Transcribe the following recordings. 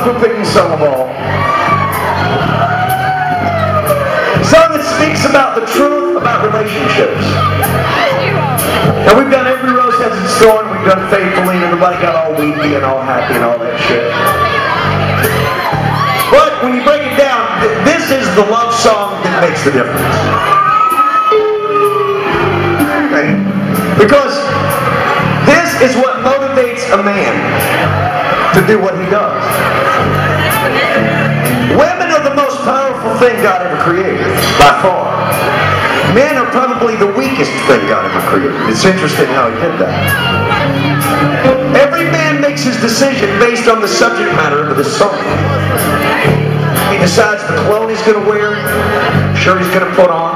whipping song of all. Song that speaks about the truth about relationships. Now we've done every rose has its thorn, we've done faithfully, and everybody got all weepy and all happy and all that shit. But when you break it down, this is the love song that makes the difference. Okay? Because this is what motivates a man to do what he does. Women are the most powerful thing God ever created, by far. Men are probably the weakest thing God ever created. It's interesting how he did that. Every man makes his decision based on the subject matter of this song. He decides the clothes he's going to wear, shirt he's going to put on,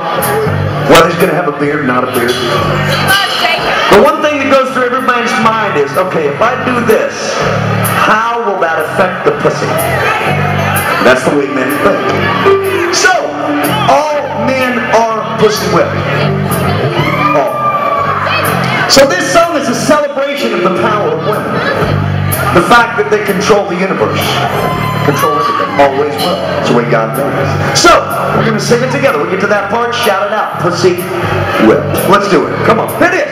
whether he's going to have a beard, not a beard. The one thing that goes through every man's mind is, okay, if I do this, how will that affect the pussy? That's the way men think. So, all men are pussy whipped. All. So this song is a celebration of the power of women. The fact that they control the universe. Control everything. Always will. That's the way God does. So, we're going to sing it together. We get to that part, shout it out. Pussy whipped. Let's do it. Come on. Hit it.